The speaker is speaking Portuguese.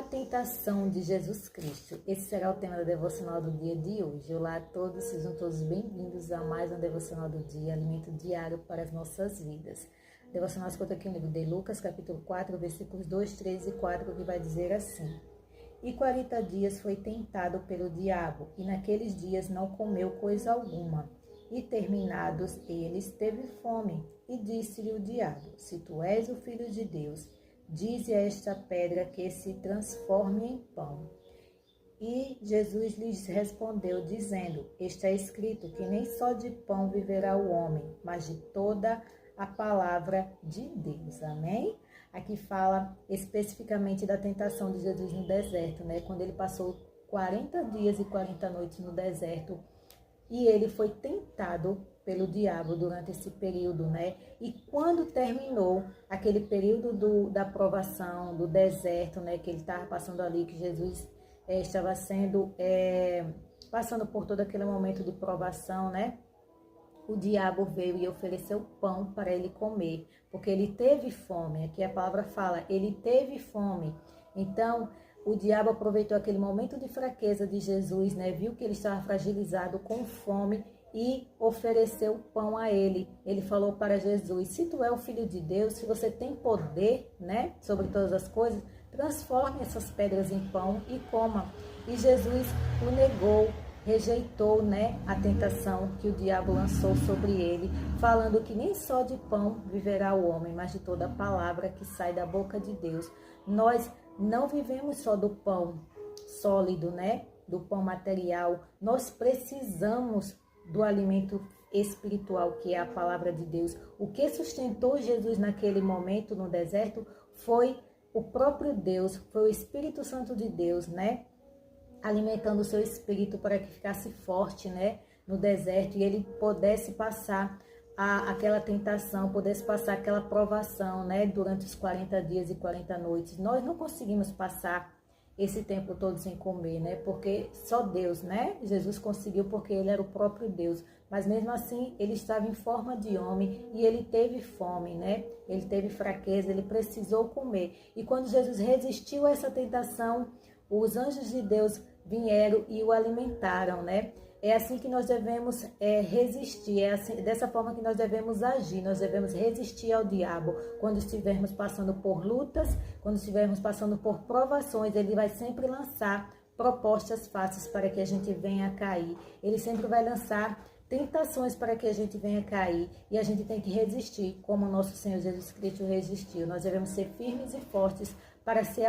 A tentação de Jesus Cristo. Esse será o tema da devocional do dia de hoje. Olá a todos, sejam todos bem-vindos a mais um devocional do dia, alimento diário para as nossas vidas. O devocional se conta aqui no livro de Lucas, capítulo 4, versículos 2, 3 e 4, que vai dizer assim: E 40 dias foi tentado pelo diabo, e naqueles dias não comeu coisa alguma. E terminados eles, teve fome. E disse-lhe o diabo: Se tu és o filho de Deus, dize a esta pedra que se transforme em pão. E Jesus lhes respondeu, dizendo: Está escrito que nem só de pão viverá o homem, mas de toda a palavra de Deus. Amém? Aqui fala especificamente da tentação de Jesus no deserto, né? Quando ele passou 40 dias e 40 noites no deserto, e ele foi tentado pelo diabo durante esse período, né? E quando terminou aquele período da provação, do deserto, né? Que ele estava passando ali, que Jesus estava passando por todo aquele momento de provação, né? O diabo veio e ofereceu pão para ele comer, porque ele teve fome. Aqui a palavra fala, ele teve fome. Então, o diabo aproveitou aquele momento de fraqueza de Jesus, né? Viu que ele estava fragilizado, com fome, e ofereceu pão a ele. Ele falou para Jesus: se tu é o Filho de Deus, se você tem poder, né, sobre todas as coisas, transforme essas pedras em pão e coma. E Jesus o negou, rejeitou, né, a tentação que o diabo lançou sobre ele, falando que nem só de pão viverá o homem, mas de toda a palavra que sai da boca de Deus. Nós não vivemos só do pão sólido, né, do pão material. Nós precisamos do alimento espiritual, que é a palavra de Deus. O que sustentou Jesus naquele momento no deserto foi o próprio Deus, foi o Espírito Santo de Deus, né, alimentando o seu espírito para que ficasse forte, né, no deserto, e ele pudesse passar aquela tentação, pudesse passar aquela provação, né, durante os 40 dias e 40 noites. Nós não conseguimos passar esse tempo todo sem comer, né, porque só Deus, né, Jesus conseguiu, porque ele era o próprio Deus, mas mesmo assim ele estava em forma de homem e ele teve fome, né, ele teve fraqueza, ele precisou comer. E quando Jesus resistiu a essa tentação, os anjos de Deus vieram e o alimentaram, né? É assim que nós devemos resistir, é assim, dessa forma que nós devemos agir. Nós devemos resistir ao diabo quando estivermos passando por lutas, quando estivermos passando por provações. Ele vai sempre lançar propostas fáceis para que a gente venha a cair. Ele sempre vai lançar tentações para que a gente venha cair, e a gente tem que resistir como o nosso Senhor Jesus Cristo resistiu. Nós devemos ser firmes e fortes para ser